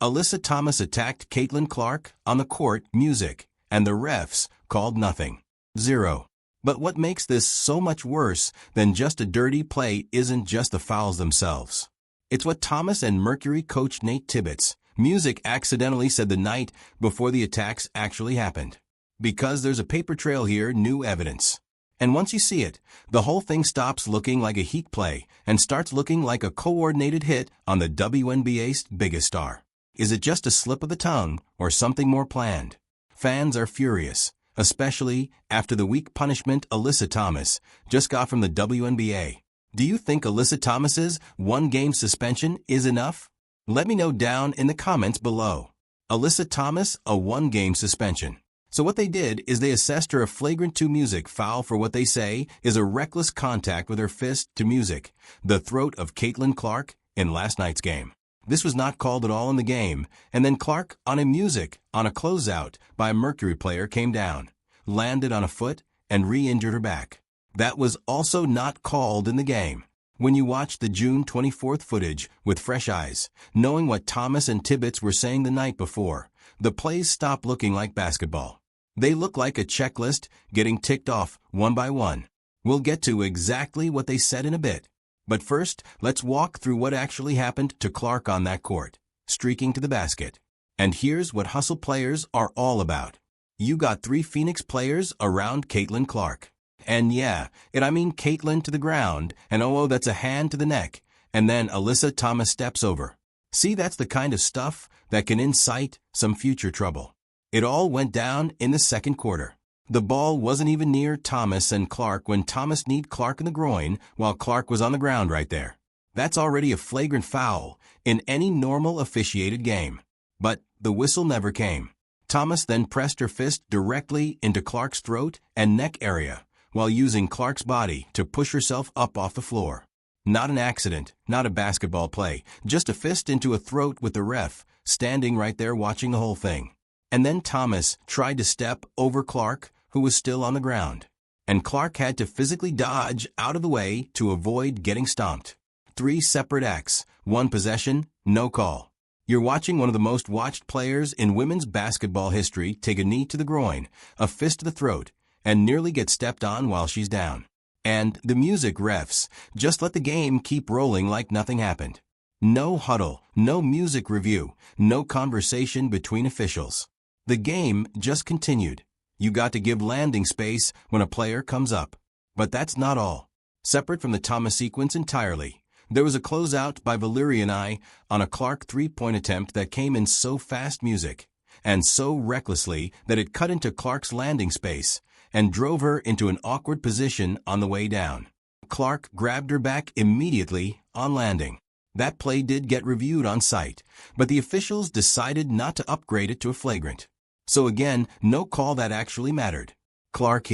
Alyssa Thomas attacked Caitlin Clark on the court, music, and the refs called nothing. 0. But what makes this so much worse than just a dirty play isn't just the fouls themselves. It's what Thomas and Mercury coach Nate Tibbetts, music, accidentally said the night before the attacks actually happened. Because there's a paper trail here, new evidence. And once you see it, the whole thing stops looking like a heat play and starts looking like a coordinated hit on the WNBA's biggest star. Is it just a slip of the tongue or something more planned? Fans are furious, especially after the weak punishment Alyssa Thomas just got from the WNBA. Do you think Alyssa Thomas's one-game suspension is enough? Let me know down in the comments below. Alyssa Thomas, a one-game suspension. So what they did is they assessed her a flagrant 2 music foul for what they say is a reckless contact with her fist to music, the throat of Caitlin Clark, in last night's game. This was not called at all in the game, and then Clark, on a closeout by a Mercury player, came down, landed on a foot, and re-injured her back. That was also not called in the game. When you watch the June 24th footage with fresh eyes, knowing what Thomas and Tibbetts were saying the night before, the plays stop looking like basketball. They look like a checklist getting ticked off one by one. We'll get to exactly what they said in a bit. But first, let's walk through what actually happened to Clark on that court, streaking to the basket. And here's what hustle players are all about. You got 3 Phoenix players around Caitlin Clark. And yeah, I mean Caitlin to the ground, and oh, that's a hand to the neck. And then Alyssa Thomas steps over. See, that's the kind of stuff that can incite some future trouble. It all went down in the second quarter. The ball wasn't even near Thomas and Clark when Thomas kneed Clark in the groin while Clark was on the ground right there. That's already a flagrant foul in any normal officiated game. But the whistle never came. Thomas then pressed her fist directly into Clark's throat and neck area while using Clark's body to push herself up off the floor. Not an accident, not a basketball play, just a fist into a throat with the ref standing right there watching the whole thing. And then Thomas tried to step over Clark, who was still on the ground. And Clark had to physically dodge out of the way to avoid getting stomped. 3 separate acts, 1 possession, no call. You're watching one of the most watched players in women's basketball history take a knee to the groin, a fist to the throat, and nearly get stepped on while she's down. And the music refs just let the game keep rolling like nothing happened. No huddle, no music review, no conversation between officials. The game just continued. You got to give landing space when a player comes up. But that's not all. Separate from the Thomas sequence entirely, there was a closeout by Aliyah on a Clark 3-point attempt that came in so fast music, and so recklessly that it cut into Clark's landing space and drove her into an awkward position on the way down. Clark grabbed her back immediately on landing. That play did get reviewed on site, but the officials decided not to upgrade it to a flagrant. So again, no call that actually mattered. Clark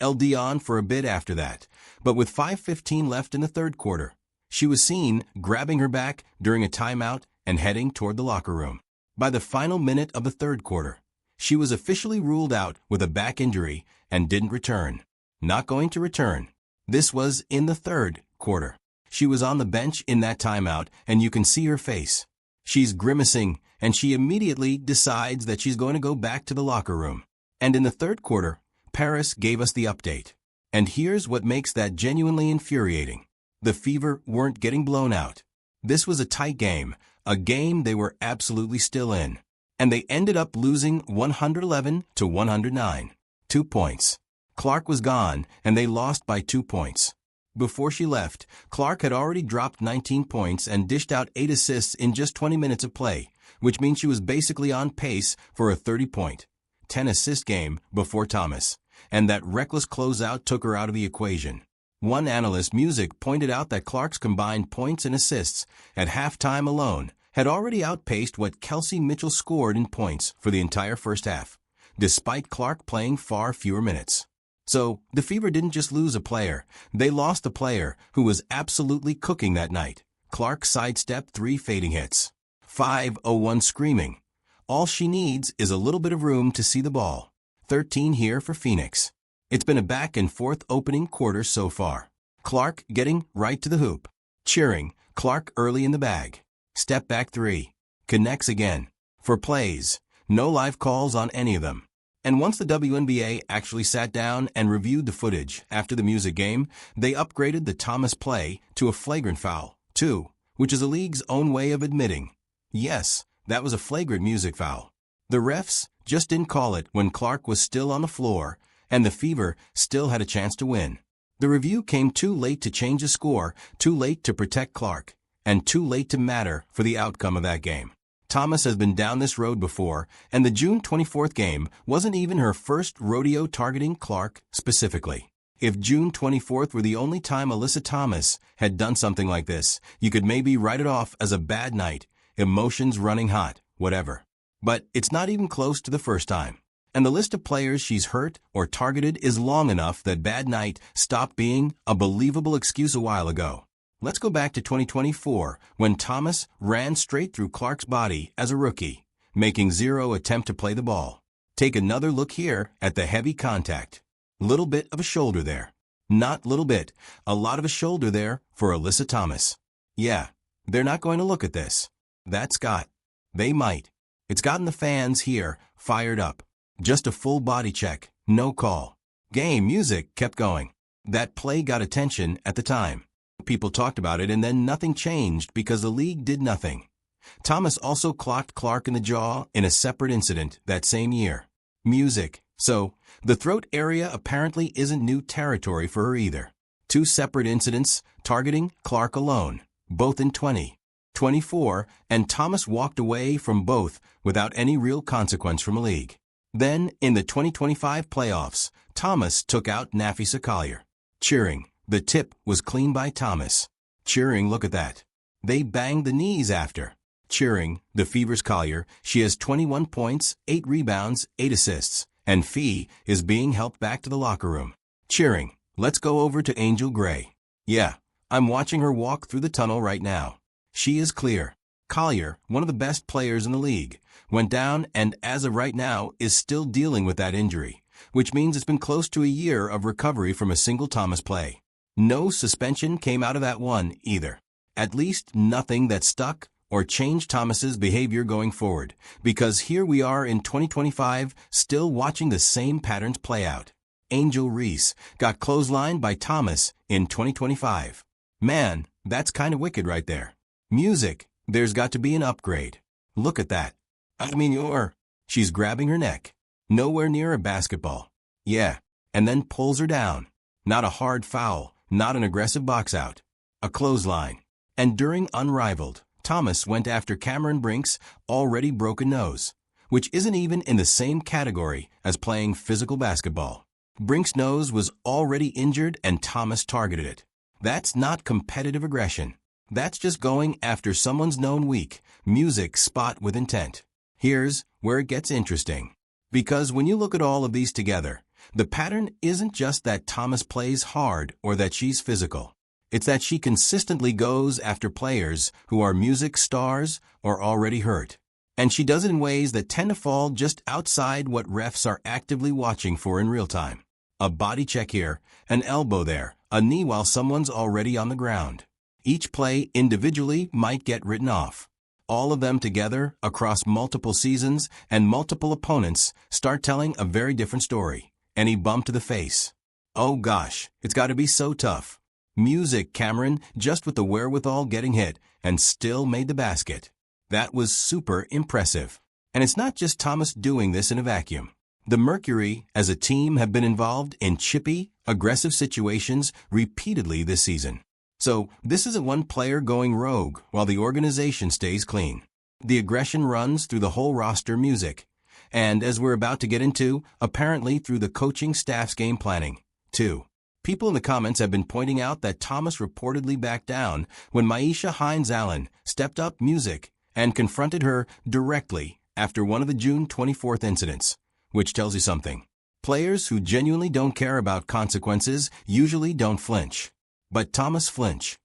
LD on for a bit after that, but with 5:15 left in the third quarter, she was seen grabbing her back during a timeout and heading toward the locker room. By the final minute of the third quarter, she was officially ruled out with a back injury and didn't return. Not going to return. This was in the third quarter. She was on the bench in that timeout, and you can see her face. She's grimacing, and she immediately decides that she's going to go back to the locker room. And in the third quarter, Paris gave us the update. And here's what makes that genuinely infuriating. The Fever weren't getting blown out. This was a tight game, a game they were absolutely still in. And they ended up losing 111-109. 2 points. Clark was gone, and they lost by 2 points. Before she left, Clark had already dropped 19 points and dished out 8 assists in just 20 minutes of play, which means she was basically on pace for a 30-point, 10-assist game before Thomas, and that reckless closeout took her out of the equation. One analyst, Music, pointed out that Clark's combined points and assists at halftime alone had already outpaced what Kelsey Mitchell scored in points for the entire first half, despite Clark playing far fewer minutes. So, the Fever didn't just lose a player, they lost a player who was absolutely cooking that night. Clark sidestepped 3 fading hits. 5:01 screaming. All she needs is a little bit of room to see the ball. 13 here for Phoenix. It's been a back and forth opening quarter so far. Clark getting right to the hoop. Cheering, Clark early in the bag. Step back 3. connects again. For plays, no live calls on any of them. And once the WNBA actually sat down and reviewed the footage after the music game, they upgraded the Thomas play to a flagrant foul, too, which is the league's own way of admitting, yes, that was a flagrant music foul. The refs just didn't call it when Clark was still on the floor and the Fever still had a chance to win. The review came too late to change the score, too late to protect Clark, and too late to matter for the outcome of that game. Thomas has been down this road before, and the June 24th game wasn't even her first rodeo targeting Clark specifically. If June 24th were the only time Alyssa Thomas had done something like this, you could maybe write it off as a bad night, emotions running hot, whatever. But it's not even close to the first time. And the list of players she's hurt or targeted is long enough that bad night stopped being a believable excuse a while ago. Let's go back to 2024, when Thomas ran straight through Clark's body as a rookie, making zero attempt to play the ball. Take another look here at the heavy contact. Little bit of a shoulder there. Not little bit, a lot of a shoulder there for Alyssa Thomas. Yeah, they're not going to look at this. That's got. They might. It's gotten the fans here fired up. Just a full body check, no call. Game music kept going. That play got attention at the time. People talked about it and then nothing changed because the league did nothing. Thomas also clocked Clark in the jaw in a separate incident that same year. Music. So, the throat area apparently isn't new territory for her either. 2 separate incidents targeting Clark alone, both in 2024, and Thomas walked away from both without any real consequence from a league. Then, in the 2025 playoffs, Thomas took out Nafisa Collier. Cheering. The tip was clean by Thomas. Cheering, look at that. They banged the knees after. Cheering, the Fever's Collier, she has 21 points, 8 rebounds, 8 assists, and Fee is being helped back to the locker room. Cheering, let's go over to Angel Gray. Yeah, I'm watching her walk through the tunnel right now. She is clear. Collier, one of the best players in the league, went down and as of right now is still dealing with that injury, which means it's been close to a year of recovery from a single Thomas play. No suspension came out of that one either. At least nothing that stuck or changed Thomas's behavior going forward, because here we are in 2025 still watching the same patterns play out. Angel Reese got clotheslined by Thomas in 2025. Man, that's kind of wicked right there. Music, there's got to be an upgrade. Look at that. She's grabbing her neck. Nowhere near a basketball. Yeah, and then pulls her down. Not a hard foul. Not an aggressive box out. A clothesline. And during Unrivaled, Thomas went after Cameron Brink's already broken nose, which isn't even in the same category as playing physical basketball. Brink's nose was already injured and Thomas targeted it. That's not competitive aggression. That's just going after someone's known weak music spot with intent. Here's where it gets interesting. Because when you look at all of these together, the pattern isn't just that Thomas plays hard or that she's physical. It's that she consistently goes after players who are music stars or already hurt. And she does it in ways that tend to fall just outside what refs are actively watching for in real time. A body check here, an elbow there, a knee while someone's already on the ground. Each play individually might get written off. All of them together across multiple seasons and multiple opponents start telling a very different story. Any bump to the face. Oh gosh, it's got to be so tough. Music, Cameron, just with the wherewithal getting hit and still made the basket. That was super impressive. And it's not just Thomas doing this in a vacuum. The Mercury, as a team, have been involved in chippy, aggressive situations repeatedly this season. So this isn't one player going rogue while the organization stays clean. The aggression runs through the whole roster. Music. And as we're about to get into, apparently through the coaching staff's game planning, too. People in the comments have been pointing out that Thomas reportedly backed down when Maisha Hines-Allen stepped up Music and confronted her directly after one of the June 24th incidents, which tells you something. Players who genuinely don't care about consequences usually don't flinch. But Thomas flinch.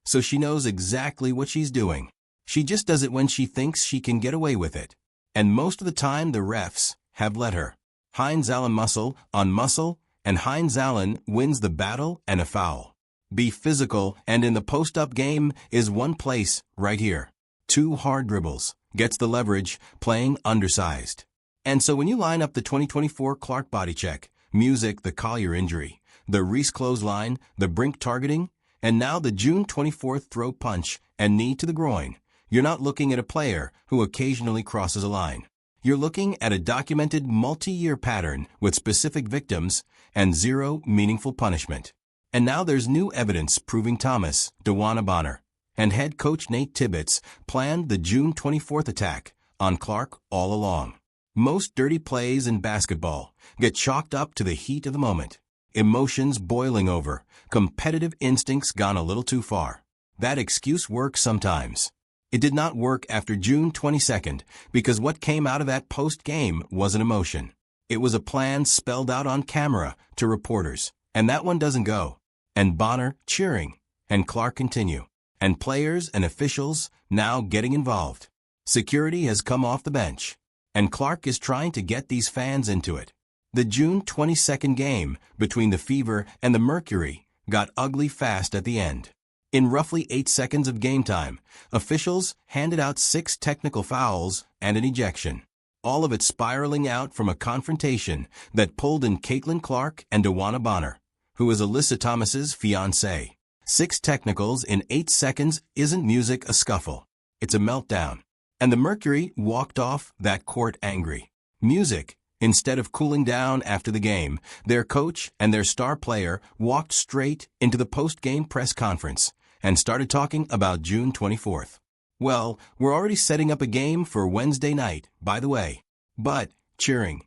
So she knows exactly what she's doing. She just does it when she thinks she can get away with it. And most of the time the refs have let her. Hines-Allen muscle on muscle, and Hines-Allen wins the battle and a foul. Be physical, and in the post-up game is one place right here. 2 hard dribbles, gets the leverage, playing undersized. And so when you line up the 2024 Clark body check, music, the Collier injury, the Reese clothesline, the Brink targeting, and now the June 24th throw punch and knee to the groin, you're not looking at a player who occasionally crosses a line. You're looking at a documented multi-year pattern with specific victims and 0 meaningful punishment. And now there's new evidence proving Thomas, DeWanna Bonner, and head coach Nate Tibbetts planned the June 24th attack on Clark all along. Most dirty plays in basketball get chalked up to the heat of the moment. Emotions boiling over, competitive instincts gone a little too far. That excuse works sometimes. It did not work after June 22nd because what came out of that post-game wasn't emotion. It was a plan spelled out on camera to reporters, and that one doesn't go. And Bonner cheering, and Clark continue, and players and officials now getting involved. Security has come off the bench, and Clark is trying to get these fans into it. The June 22nd game between the Fever and the Mercury got ugly fast at the end. In roughly 8 seconds of game time, officials handed out 6 technical fouls and an ejection. All of it spiraling out from a confrontation that pulled in Caitlin Clark and DeWanna Bonner, who is Alyssa Thomas's fiancée. 6 technicals in 8 seconds isn't music a scuffle. It's a meltdown. And the Mercury walked off that court angry. Music. Instead of cooling down after the game, their coach and their star player walked straight into the post-game press conference and started talking about June 24th. Well, we're already setting up a game for Wednesday night, by the way. But, cheering.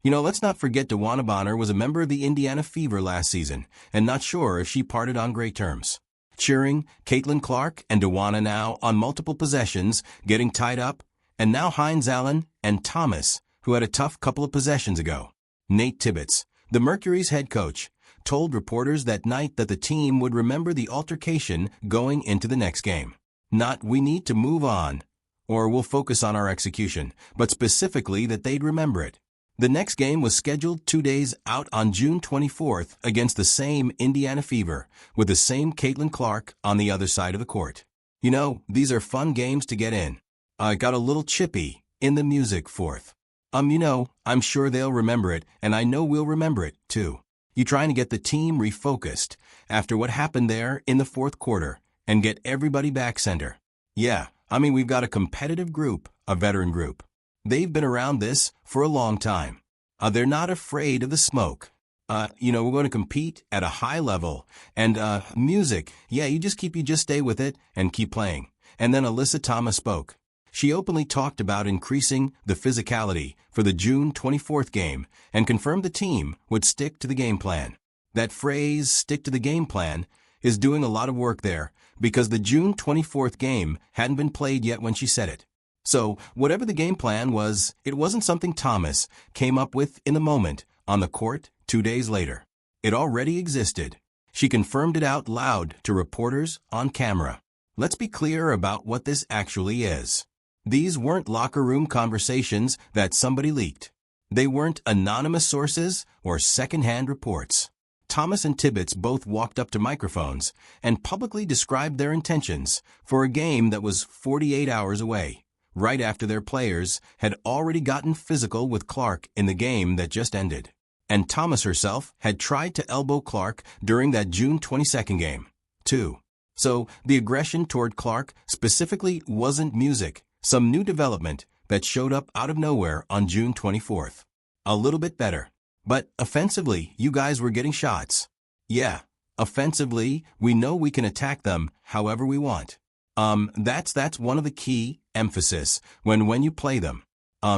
Let's not forget DeWanna Bonner was a member of the Indiana Fever last season, and not sure if she parted on great terms. Cheering, Caitlin Clark and DeWanna now on multiple possessions, getting tied up, and now Hines Allen and Thomas, who had a tough couple of possessions ago. Nate Tibbetts, the Mercury's head coach, told reporters that night that the team would remember the altercation going into the next game. Not, we need to move on, or we'll focus on our execution, but specifically that they'd remember it. The next game was scheduled 2 days out on June 24th against the same Indiana Fever, with the same Caitlin Clark on the other side of the court. These are fun games to get in. I got a little chippy in the music fourth. I'm sure they'll remember it, and I know we'll remember it, too. You trying to get the team refocused after what happened there in the fourth quarter and get everybody back center. Yeah, we've got a competitive group, a veteran group. They've been around this for a long time. They're not afraid of the smoke. We're going to compete at a high level. And music, yeah, you just stay with it and keep playing. And then Alyssa Thomas spoke. She openly talked about increasing the physicality for the June 24th game and confirmed the team would stick to the game plan. That phrase, stick to the game plan, is doing a lot of work there because the June 24th game hadn't been played yet when she said it. So whatever the game plan was, it wasn't something Thomas came up with in the moment on the court 2 days later. It already existed. She confirmed it out loud to reporters on camera. Let's be clear about what this actually is. These weren't locker room conversations that somebody leaked. They weren't anonymous sources or secondhand reports. Thomas and Tibbetts both walked up to microphones and publicly described their intentions for a game that was 48 hours away, right after their players had already gotten physical with Clark in the game that just ended. And Thomas herself had tried to elbow Clark during that June 22nd game, too. So the aggression toward Clark specifically wasn't music, some new development that showed up out of nowhere on June 24th. A little bit better. But offensively, you guys were getting shots. Yeah, offensively, we know we can attack them however we want. That's one of the key emphasis when you play them.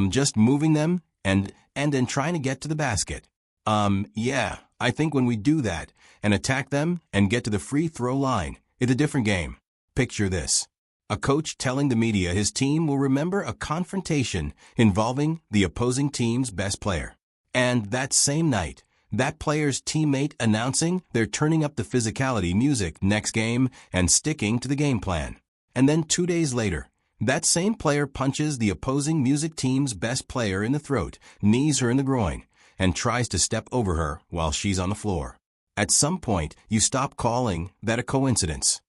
Just moving them and then trying to get to the basket. Yeah, I think when we do that and attack them and get to the free throw line, it's a different game. Picture this. A coach telling the media his team will remember a confrontation involving the opposing team's best player. And that same night, that player's teammate announcing they're turning up the physicality music next game and sticking to the game plan. And then 2 days later, that same player punches the opposing music team's best player in the throat, knees her in the groin, and tries to step over her while she's on the floor. At some point, you stop calling that a coincidence.